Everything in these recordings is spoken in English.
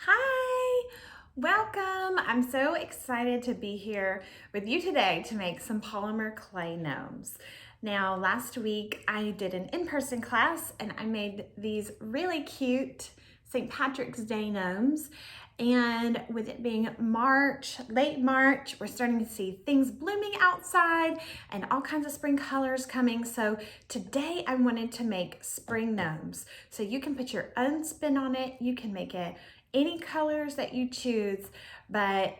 Hi, welcome. I'm so excited to be here with you today to make some polymer clay gnomes. Now, last week I did an in-person class and I made these really cute St. Patrick's Day gnomes. And with it being March, late March, we're starting to see things blooming outside and all kinds of spring colors coming. So today I wanted to make spring gnomes. So you can put your own spin on it. You can make it any colors that you choose, but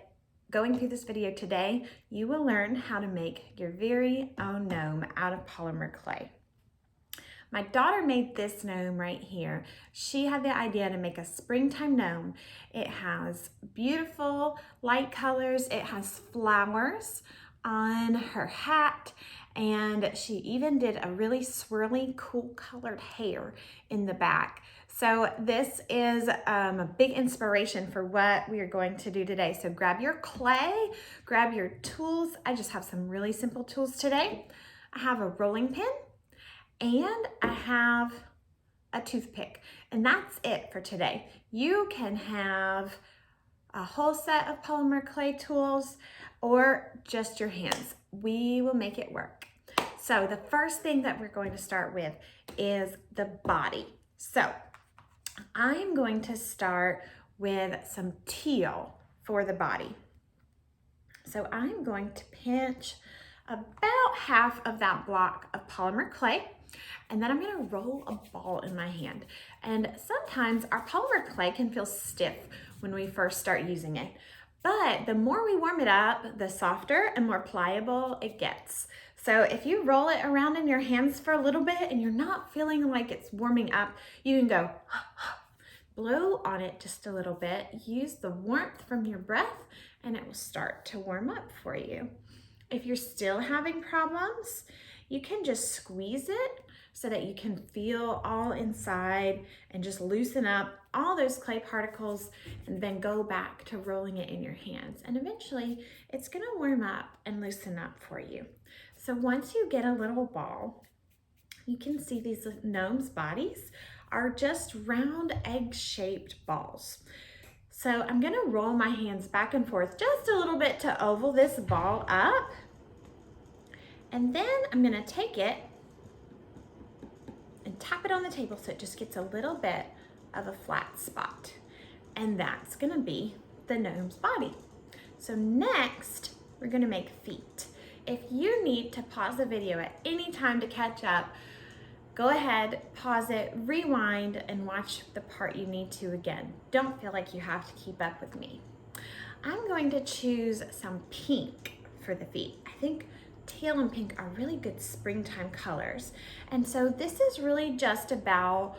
going through this video today, you will learn how to make your very own gnome out of polymer clay. My daughter made this gnome right here. She had the idea to make a springtime gnome. It has beautiful light colors. It has flowers on her hat, and she even did a really swirly, cool colored hair in the back. So this is a big inspiration for what we are going to do today. So grab your clay, grab your tools. I just have some really simple tools today. I have a rolling pin and I have a toothpick, and that's it for today. You can have a whole set of polymer clay tools or just your hands. We will make it work. So the first thing that we're going to start with is the body. So I'm going to start with some teal for the body. So I'm going to pinch about half of that block of polymer clay, and then I'm going to roll a ball in my hand. And sometimes our polymer clay can feel stiff when we first start using it, but the more we warm it up, the softer and more pliable it gets. So if you roll it around in your hands for a little bit and you're not feeling like it's warming up, you can go blow on it just a little bit, use the warmth from your breath, and it will start to warm up for you. If you're still having problems, you can just squeeze it so that you can feel all inside and just loosen up all those clay particles, and then go back to rolling it in your hands. And eventually it's gonna warm up and loosen up for you. So once you get a little ball, you can see these gnomes' bodies are just round egg-shaped balls. So I'm gonna roll my hands back and forth just a little bit to oval this ball up. And then I'm gonna take it and tap it on the table so it just gets a little bit of a flat spot. And that's gonna be the gnome's body. So next, we're gonna make feet. If you need to pause the video at any time to catch up, go ahead, pause it, rewind, and watch the part you need to again. Don't feel like you have to keep up with me. I'm going to choose some pink for the feet. I think teal and pink are really good springtime colors. And so this is really just about,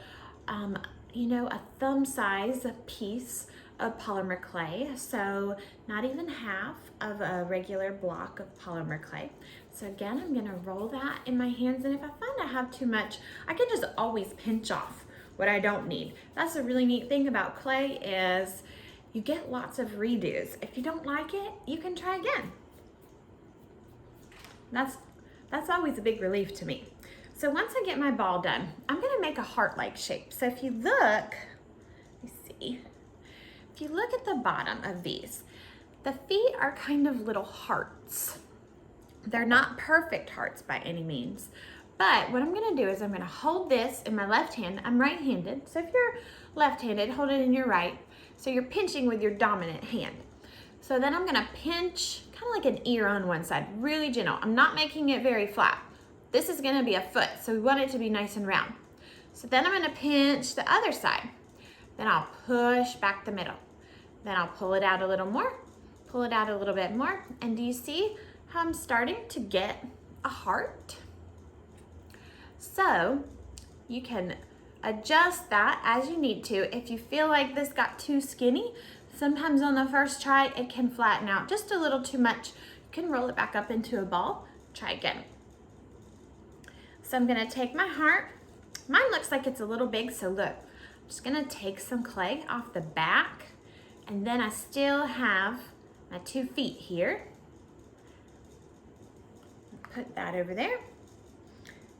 a thumb size piece of polymer clay. So not even half of a regular block of polymer clay. So again, I'm gonna roll that in my hands, and if I find I have too much, I can just always pinch off what I don't need. That's a really neat thing about clay is you get lots of redos. If you don't like it, you can try again. That's always a big relief to me. So once I get my ball done, I'm gonna make a heart-like shape. So if you look, let me see. If you look at the bottom of these, the feet are kind of little hearts. They're not perfect hearts by any means, but what I'm gonna do is I'm gonna hold this in my left hand. I'm right-handed, so if you're left-handed, hold it in your right. So you're pinching with your dominant hand. So then I'm gonna pinch kind of like an ear on one side, really gentle. I'm not making it very flat. This is gonna be a foot, so we want it to be nice and round. So then I'm gonna pinch the other side. Then I'll push back the middle. Then I'll pull it out a little more, pull it out a little bit more. And do you see how I'm starting to get a heart? So you can adjust that as you need to. If you feel like this got too skinny, sometimes on the first try, it can flatten out just a little too much. You can roll it back up into a ball, try again. So I'm gonna take my heart. Mine looks like it's a little big, so look, I'm just gonna take some clay off the back, and then I still have my 2 feet here. Put that over there.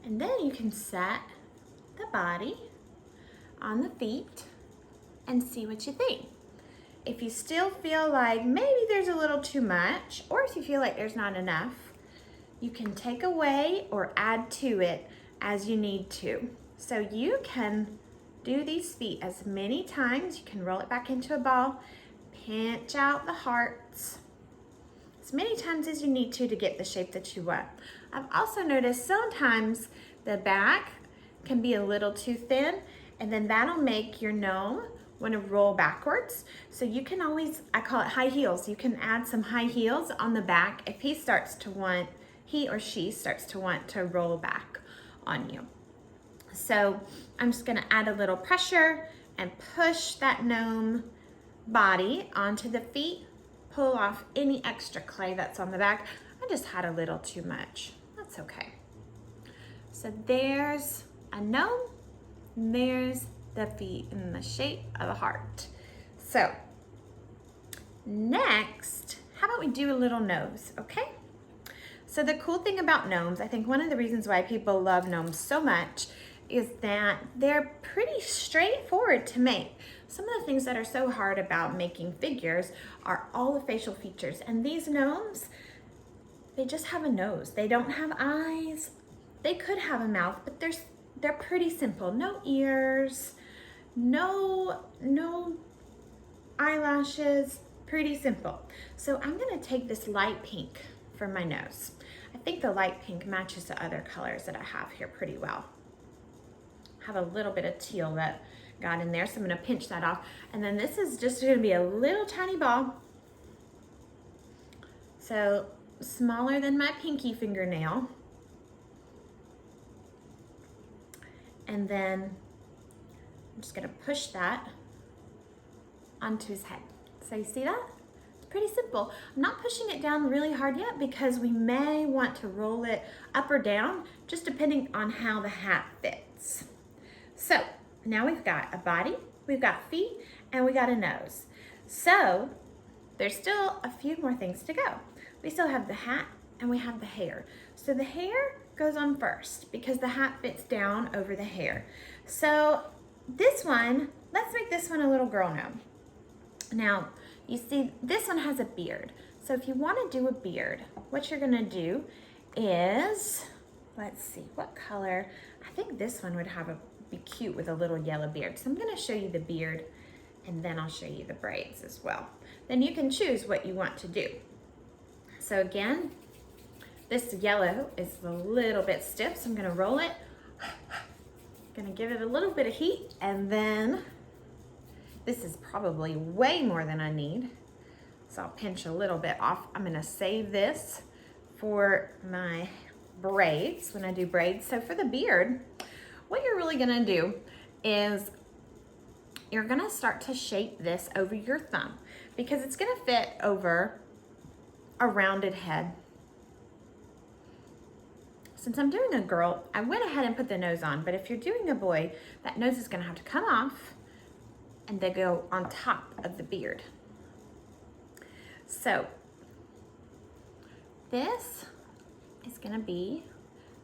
And then you can set the body on the feet and see what you think. If you still feel like maybe there's a little too much, or if you feel like there's not enough, you can take away or add to it as you need to. So you can do these feet as many times. You can roll it back into a ball, pinch out the hearts as many times as you need to get the shape that you want. I've also noticed sometimes the back can be a little too thin, and then that'll make your gnome want to roll backwards. So you can always, I call it high heels. You can add some high heels on the back if he or she starts to want to roll back on you. So I'm just gonna add a little pressure and push that gnome body onto the feet, pull off any extra clay that's on the back. I just had a little too much. That's okay. So there's a gnome, and there's the feet in the shape of a heart. So next, how about we do a little nose, okay? So the cool thing about gnomes, I think one of the reasons why people love gnomes so much is that they're pretty straightforward to make. Some of the things that are so hard about making figures are all the facial features. And these gnomes, they just have a nose. They don't have eyes. They could have a mouth, but they're pretty simple. No ears, no eyelashes, pretty simple. So I'm gonna take this light pink for my nose. I think the light pink matches the other colors that I have here pretty well. I have a little bit of teal that got in there, so I'm gonna pinch that off. And then this is just gonna be a little tiny ball. So smaller than my pinky fingernail. And then I'm just gonna push that onto his head. So you see that? It's pretty simple. I'm not pushing it down really hard yet because we may want to roll it up or down, just depending on how the hat fits. So now we've got a body, we've got feet, and we got a nose. So there's still a few more things to go. We still have the hat and we have the hair. So the hair goes on first because the hat fits down over the hair. So this one, let's make this one a little girl gnome. Now, you see this one has a beard. So if you want to do a beard, what you're gonna do is, let's see, what color? I think this one would be cute with a little yellow beard. So I'm gonna show you the beard and then I'll show you the braids as well. Then you can choose what you want to do. So again, this yellow is a little bit stiff, so I'm gonna roll it. Gonna give it a little bit of heat, and then this is probably way more than I need. So I'll pinch a little bit off. I'm gonna save this for my braids, when I do braids. So for the beard, what you're really gonna do is you're gonna start to shape this over your thumb because it's gonna fit over a rounded head. Since I'm doing a girl, I went ahead and put the nose on, but if you're doing a boy, that nose is gonna have to come off and they go on top of the beard. So this is gonna be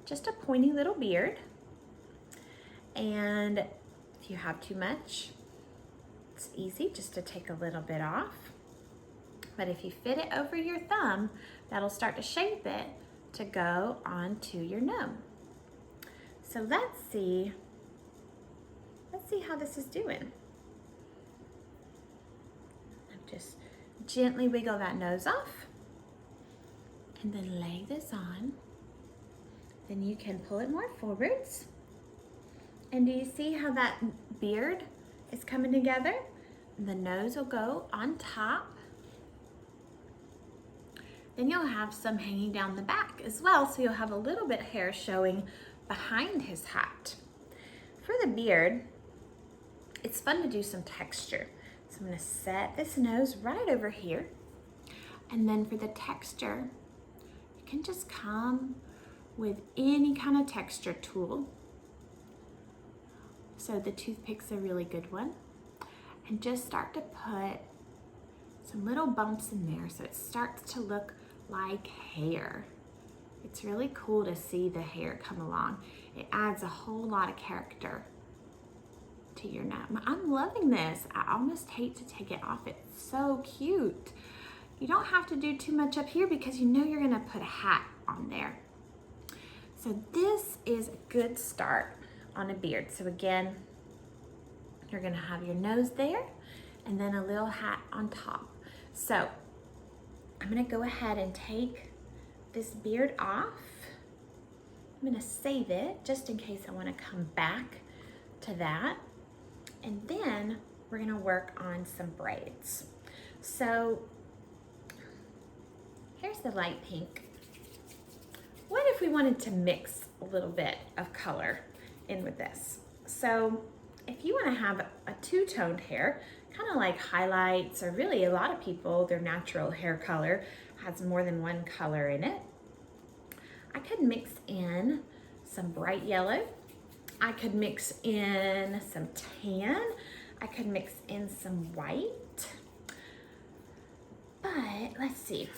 just a pointy little beard. And if you have too much, it's easy just to take a little bit off. But if you fit it over your thumb, that'll start to shape it to go onto your gnome. So let's see how this is doing. Just gently wiggle that nose off and then lay this on. Then you can pull it more forwards. And do you see how that beard is coming together? The nose will go on top. Then you'll have some hanging down the back as well, so you'll have a little bit of hair showing behind his hat. For the beard, it's fun to do some texture. So I'm gonna set this nose right over here. And then for the texture, you can just come with any kind of texture tool. So the toothpick's a really good one. And just start to put some little bumps in there so it starts to look like hair. It's really cool to see the hair come along. It adds a whole lot of character to your gnome. I'm loving this. I almost hate to take it off. It's so cute. You don't have to do too much up here because you know you're gonna put a hat on there. So this is a good start on a beard. So again, you're gonna have your nose there and then a little hat on top. So I'm gonna go ahead and take this beard off. I'm gonna save it just in case I wanna come back to that. And then we're gonna work on some braids. So here's the light pink. What if we wanted to mix a little bit of color in with this? So if you wanna have a two-toned hair, kind of like highlights, or really a lot of people, their natural hair color has more than one color in it. I could mix in some bright yellow. I could mix in some tan. I could mix in some white. But let's see.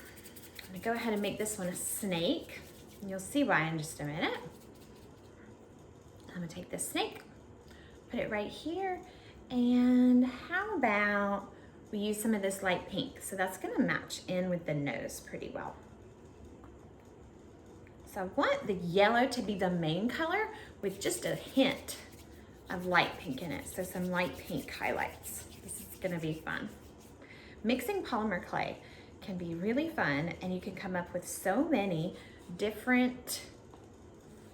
I'm gonna go ahead and make this one a snake. And you'll see why in just a minute. I'm gonna take this snake, put it right here. And how about we use some of this light pink? So that's gonna match in with the nose pretty well. So I want the yellow to be the main color with just a hint of light pink in it. So some light pink highlights. This is gonna be fun. Mixing polymer clay can be really fun, and you can come up with so many different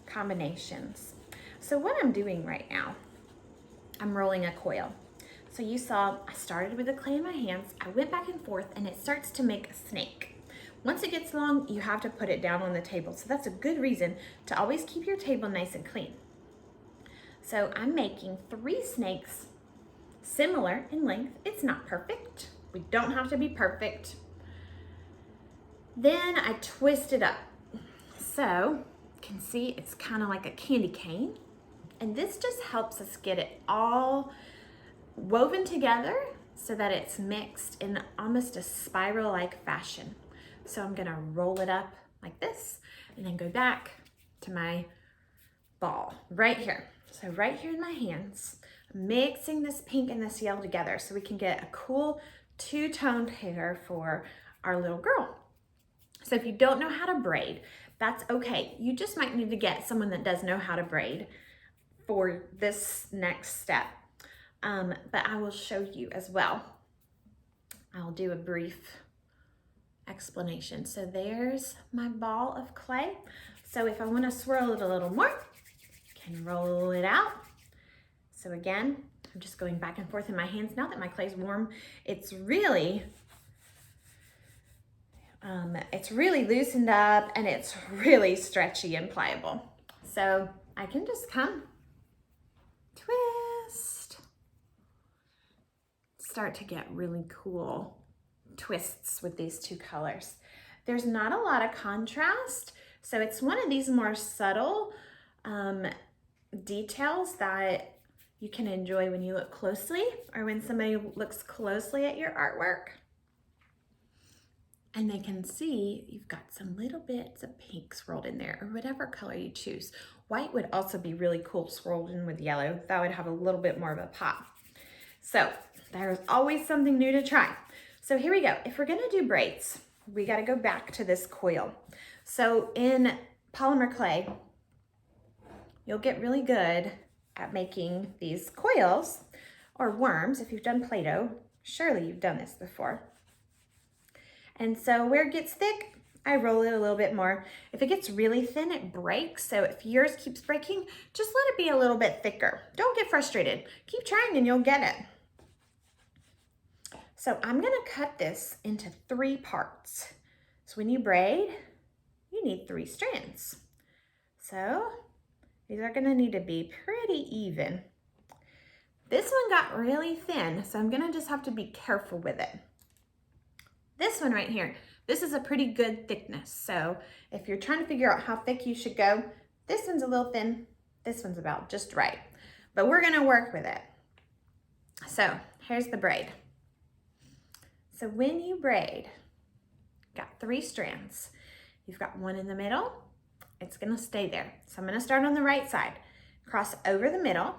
combinations. So what I'm doing right now, I'm rolling a coil. So you saw I started with the clay in my hands, I went back and forth, and it starts to make a snake. Once it gets long, you have to put it down on the table. So that's a good reason to always keep your table nice and clean. So I'm making 3 snakes similar in length. It's not perfect. We don't have to be perfect. Then I twist it up. So you can see it's kind of like a candy cane. And this just helps us get it all woven together so that it's mixed in almost a spiral-like fashion. So I'm gonna roll it up like this and then go back to my ball right here. So right here in my hands, mixing this pink and this yellow together so we can get a cool two-toned hair for our little girl. So if you don't know how to braid, that's okay. You just might need to get someone that does know how to braid for this next step. But I will show you as well. I'll do a brief explanation. So there's my ball of clay. So if I want to swirl it a little more, I can roll it out. So again, I'm just going back and forth in my hands. Now that my clay's warm, it's really loosened up and it's really stretchy and pliable. So I can just come, twist, start to get really cool twists with these two colors. There's not a lot of contrast, so it's one of these more subtle details that you can enjoy when you look closely or when somebody looks closely at your artwork. And they can see you've got some little bits of pink swirled in there, or whatever color you choose. White would also be really cool swirled in with yellow. That would have a little bit more of a pop. So there's always something new to try. So here we go. If we're gonna do braids, we gotta go back to this coil. So in polymer clay, you'll get really good at making these coils or worms. If you've done Play-Doh, surely you've done this before. And so where it gets thick, I roll it a little bit more. If it gets really thin, it breaks. So if yours keeps breaking, just let it be a little bit thicker. Don't get frustrated. Keep trying and you'll get it. So I'm gonna cut this into 3 parts. So when you braid, you need 3 strands. So these are gonna need to be pretty even. This one got really thin, so I'm gonna just have to be careful with it. This one right here, this is a pretty good thickness. So if you're trying to figure out how thick you should go, this one's a little thin, this one's about just right. But we're gonna work with it. So here's the braid. So when you braid, got 3 strands. You've got one in the middle, it's gonna stay there. So I'm gonna start on the right side, cross over the middle,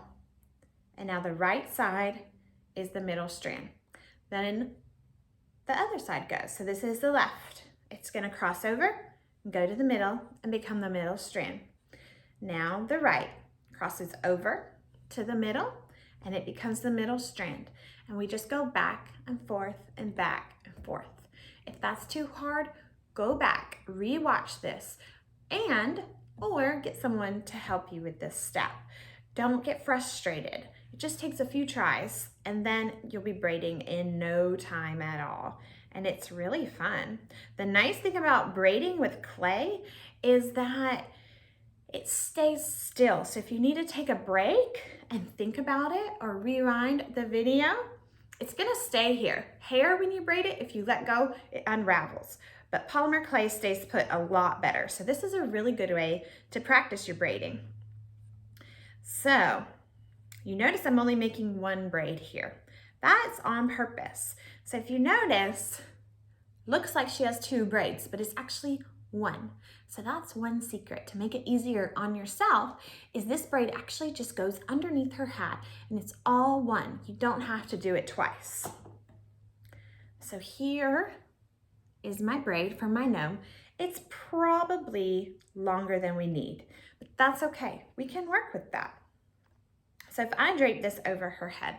And now the right side is the middle strand. Then the other side goes. So this is the left. It's gonna cross over, go to the middle, and become the middle strand. Now the right crosses over to the middle, and it becomes the middle strand. And we just go back and forth and back and forth. If that's too hard, go back, rewatch this, or get someone to help you with this step. Don't get frustrated. It just takes a few tries, and then you'll be braiding in no time at all. And it's really fun. The nice thing about braiding with clay is that it stays still. So if you need to take a break and think about it or rewind the video, it's gonna stay here. Hair, when you braid it, if you let go, it unravels. But polymer clay stays put a lot better. So this is a really good way to practice your braiding. So you notice I'm only making one braid here. That's on purpose. So if you notice, looks like she has two braids, but it's actually one. So that's one secret to make it easier on yourself, is this braid actually just goes underneath her hat and it's all one. You don't have to do it twice. So here is my braid from my gnome. It's probably longer than we need, but that's okay. We can work with that. So if I drape this over her head,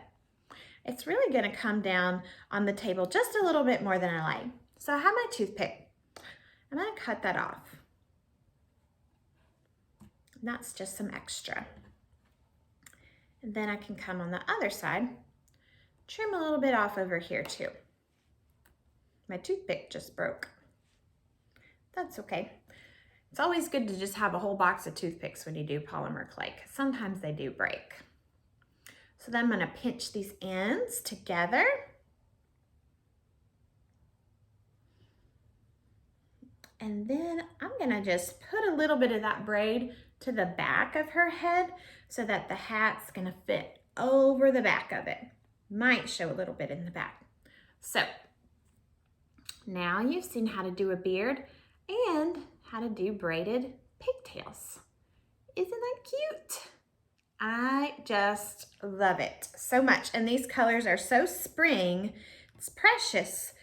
it's really gonna come down on the table just a little bit more than I like. So I have my toothpick. I'm gonna cut that off. And that's just some extra. And then I can come on the other side, trim a little bit off over here too. My toothpick just broke. That's okay. It's always good to just have a whole box of toothpicks when you do polymer clay, because sometimes they do break. So then I'm gonna pinch these ends together. And then I'm gonna just put a little bit of that braid to the back of her head so that the hat's gonna fit over the back of it. Might show a little bit in the back. So now you've seen how to do a beard and how to do braided pigtails. Isn't that cute? I just love it so much. And these colors are so spring, it's precious.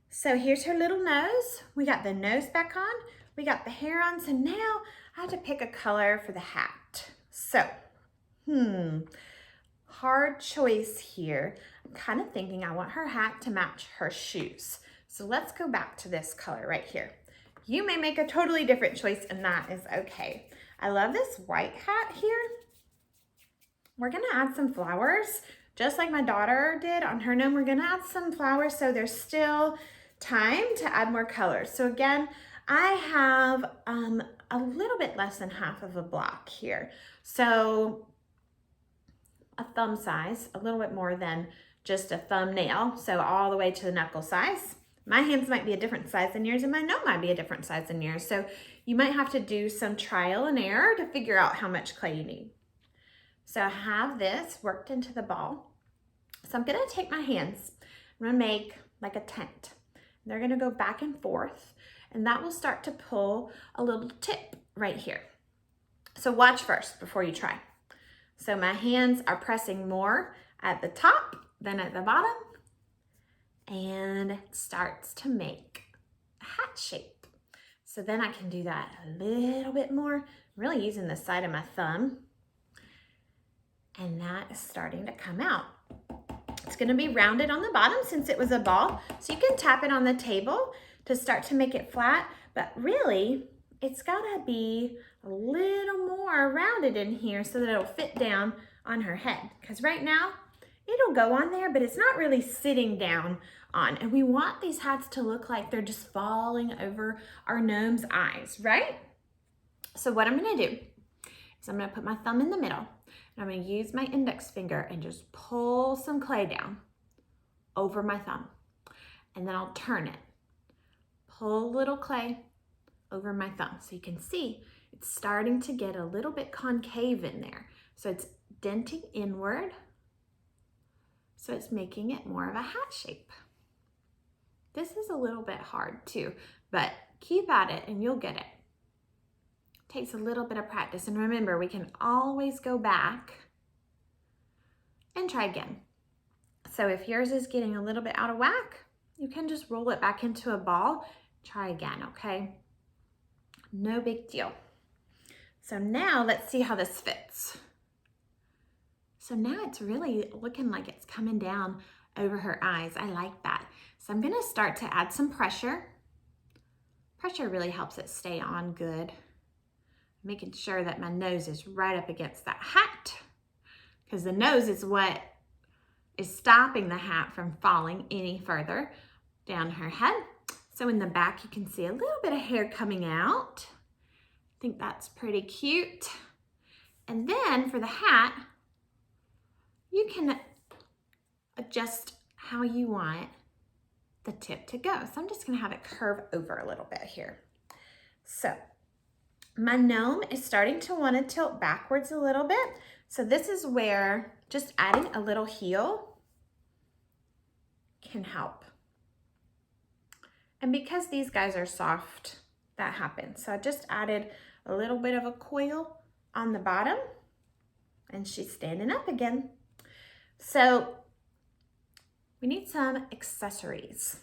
So here's her little nose. We got the nose back on, we got the hair on, so now I have to pick a color for the hat. So, hard choice here. I'm kind of thinking I want her hat to match her shoes. So let's go back to this color right here. You may make a totally different choice, and that is okay. I love this white hat here. We're gonna add some flowers, just like my daughter did on her gnome. We're gonna add some flowers so there's still time to add more colors. So again, I have a little bit less than half of a block here. So a thumb size, a little bit more than just a thumbnail. So all the way to the knuckle size. My hands might be a different size than yours, and my gnome might be a different size than yours. So you might have to do some trial and error to figure out how much clay you need. So I have this worked into the ball. So I'm gonna take my hands, I'm gonna make like a tent. They're gonna go back and forth, and that will start to pull a little tip right here. So watch first before you try. So my hands are pressing more at the top than at the bottom, and it starts to make a hat shape. So then I can do that a little bit more, really using the side of my thumb. And that is starting to come out. It's gonna be rounded on the bottom since it was a ball. So you can tap it on the table to start to make it flat, but really it's gotta be a little more rounded in here so that it'll fit down on her head. Because right now it'll go on there, but it's not really sitting down on. And we want these hats to look like they're just falling over our gnome's eyes, right? So what I'm gonna do is I'm gonna put my thumb in the middle. I'm gonna use my index finger and just pull some clay down over my thumb. And then I'll turn it. Pull a little clay over my thumb. So you can see it's starting to get a little bit concave in there. So it's denting inward. So it's making it more of a hat shape. This is a little bit hard too, but keep at it and you'll get it. Takes a little bit of practice, and remember, we can always go back and try again. So if yours is getting a little bit out of whack, you can just roll it back into a ball. Try again, okay? No big deal. So now let's see how this fits. So now it's really looking like it's coming down over her eyes. I like that. So I'm gonna start to add some pressure. Pressure really helps it stay on good. Making sure that my nose is right up against that hat, because the nose is what is stopping the hat from falling any further down her head. So in the back, you can see a little bit of hair coming out. I think that's pretty cute. And then for the hat, you can adjust how you want the tip to go. So I'm just gonna have it curve over a little bit here. So my gnome is starting to want to tilt backwards a little bit. So this is where just adding a little heel can help. And because these guys are soft, that happens. So I just added a little bit of a coil on the bottom and she's standing up again. So we need some accessories.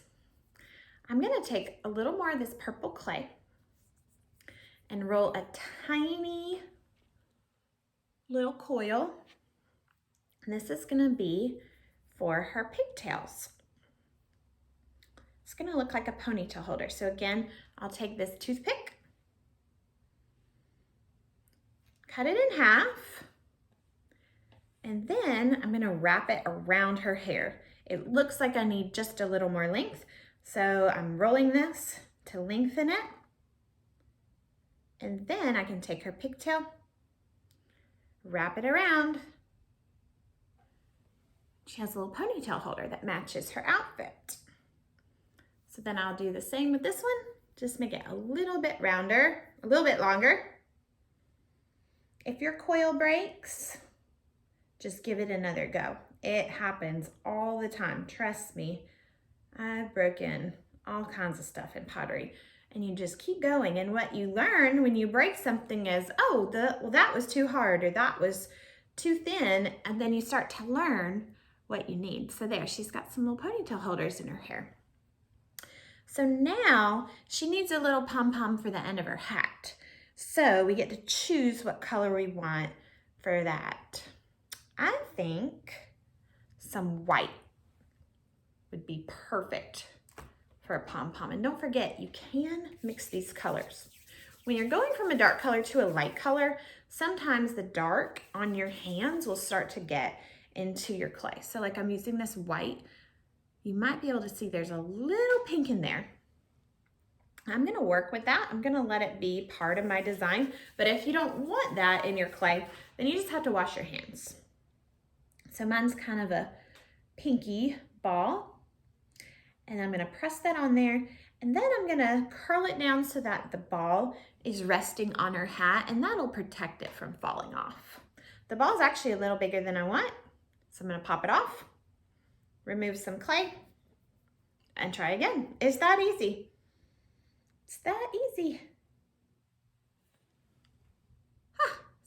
I'm gonna take a little more of this purple clay and roll a tiny little coil. And this is gonna be for her pigtails. It's gonna look like a ponytail holder. So again, I'll take this toothpick, cut it in half, and then I'm gonna wrap it around her hair. It looks like I need just a little more length, so I'm rolling this to lengthen it. And then I can take her pigtail, wrap it around. She has a little ponytail holder that matches her outfit. So then I'll do the same with this one. Just make it a little bit rounder, a little bit longer. If your coil breaks, just give it another go. It happens all the time, trust me. I've broken all kinds of stuff in pottery. And you just keep going. And what you learn when you break something is, oh, well, that was too hard or that was too thin. And then you start to learn what you need. So there, she's got some little ponytail holders in her hair. So now she needs a little pom-pom for the end of her hat. So we get to choose what color we want for that. I think some white would be perfect for a pom-pom. And don't forget, you can mix these colors. When you're going from a dark color to a light color, sometimes the dark on your hands will start to get into your clay. So like I'm using this white, you might be able to see there's a little pink in there. I'm gonna work with that. I'm gonna let it be part of my design. But if you don't want that in your clay, then you just have to wash your hands. So mine's kind of a pinky ball. And I'm gonna press that on there, and then I'm gonna curl it down so that the ball is resting on her hat, and that'll protect it from falling off. The ball's actually a little bigger than I want, so I'm gonna pop it off, remove some clay, and try again. It's that easy. It's that easy.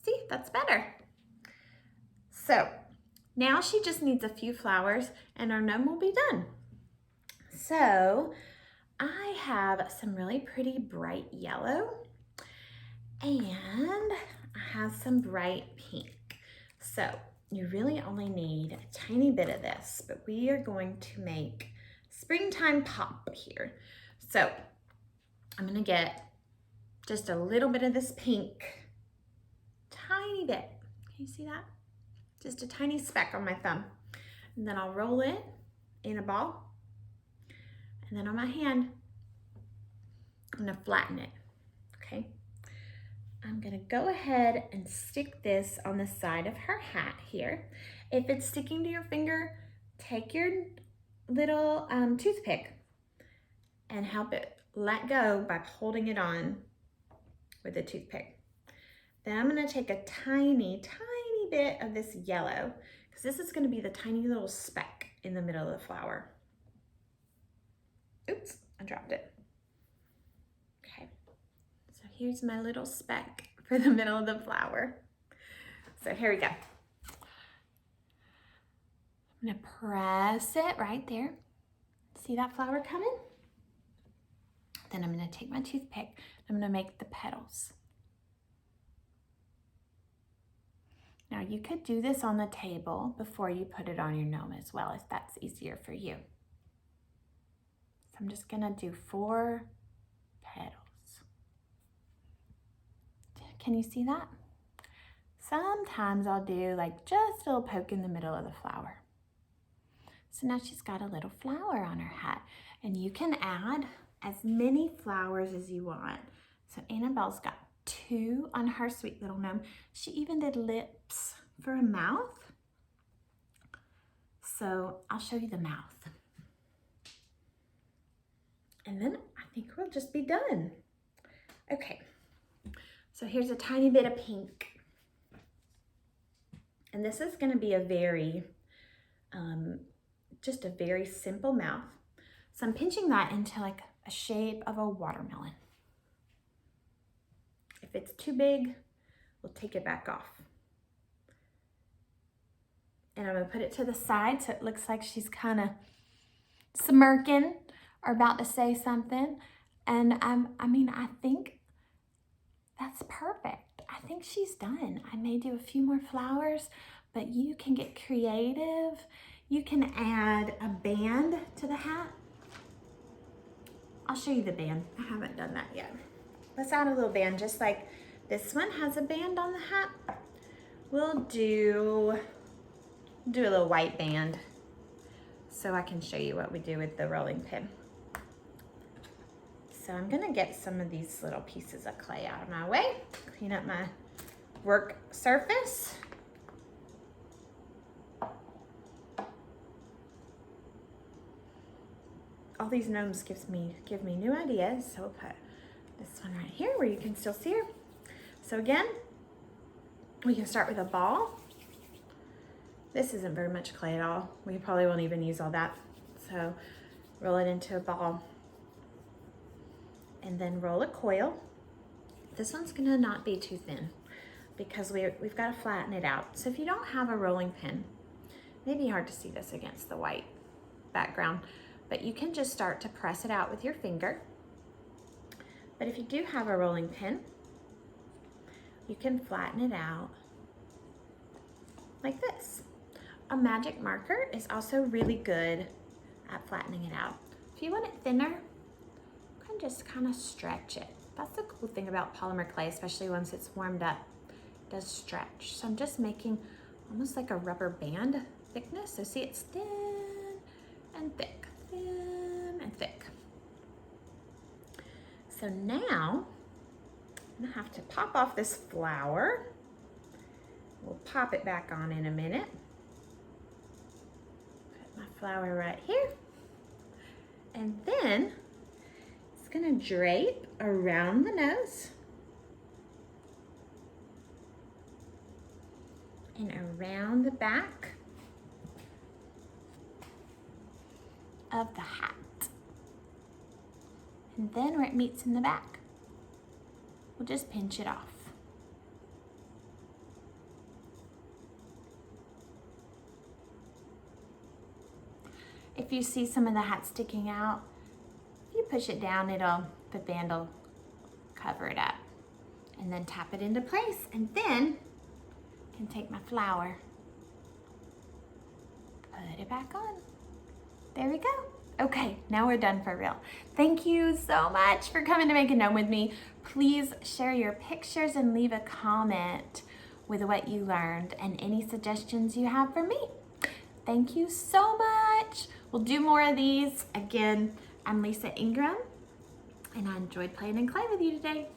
See, that's better. So now she just needs a few flowers and our gnome will be done. So I have some really pretty bright yellow and I have some bright pink. So you really only need a tiny bit of this, but we are going to make springtime pop here. So I'm gonna get just a little bit of this pink, tiny bit. Can you see that? Just a tiny speck on my thumb. And then I'll roll it in a ball. And then on my hand, I'm gonna flatten it, okay? I'm gonna go ahead and stick this on the side of her hat here. If it's sticking to your finger, take your little toothpick and help it let go by holding it on with a toothpick. Then I'm gonna take a tiny, tiny bit of this yellow, because this is gonna be the tiny little speck in the middle of the flower. Oops, I dropped it. Okay, so here's my little speck for the middle of the flower. So here we go. I'm gonna press it right there. See that flower coming? Then I'm gonna take my toothpick. I'm gonna make the petals. Now you could do this on the table before you put it on your gnome as well, if that's easier for you. So I'm just gonna do 4 petals. Can you see that? Sometimes I'll do like just a little poke in the middle of the flower. So now she's got a little flower on her hat, and you can add as many flowers as you want. So Annabelle's got 2 on her sweet little gnome. She even did lips for a mouth. So I'll show you the mouth. And then I think we'll just be done. Okay, so here's a tiny bit of pink. And this is gonna be a very, just a very simple mouth. So I'm pinching that into like a shape of a watermelon. If it's too big, we'll take it back off. And I'm gonna put it to the side so it looks like she's kind of smirking or about to say something. And I think that's perfect. I think she's done. I may do a few more flowers, but you can get creative. You can add a band to the hat. I'll show you the band. I haven't done that yet. Let's add a little band, just like this one has a band on the hat. We'll do a little white band so I can show you what we do with the rolling pin. So I'm gonna get some of these little pieces of clay out of my way, clean up my work surface. All these gnomes give me new ideas, so we'll put this one right here where you can still see her. So again, we can start with a ball. This isn't very much clay at all. We probably won't even use all that. So roll it into a ball and then roll a coil. This one's gonna not be too thin because we've got to flatten it out. So if you don't have a rolling pin, it may be hard to see this against the white background, but you can just start to press it out with your finger. But if you do have a rolling pin, you can flatten it out like this. A magic marker is also really good at flattening it out. If you want it thinner, you can just kind of stretch it. That's the cool thing about polymer clay, especially once it's warmed up. It does stretch. So I'm just making almost like a rubber band thickness. So see, it's thin and thick, thin and thick. So now I'm gonna have to pop off this flower. We'll pop it back on in a minute. Put my flower right here. And then it's gonna drape around the nose and around the back of the hat. And then where it meets in the back, we'll just pinch it off. If you see some of the hat sticking out, if you push it down, the band will cover it up. And then tap it into place, and then I can take my flower, put it back on. There we go. Okay, now we're done for real. Thank you so much for coming to make a gnome with me. Please share your pictures and leave a comment with what you learned and any suggestions you have for me. Thank you so much. We'll do more of these. Again, I'm Lisa Ingram, and I enjoyed playing in clay with you today.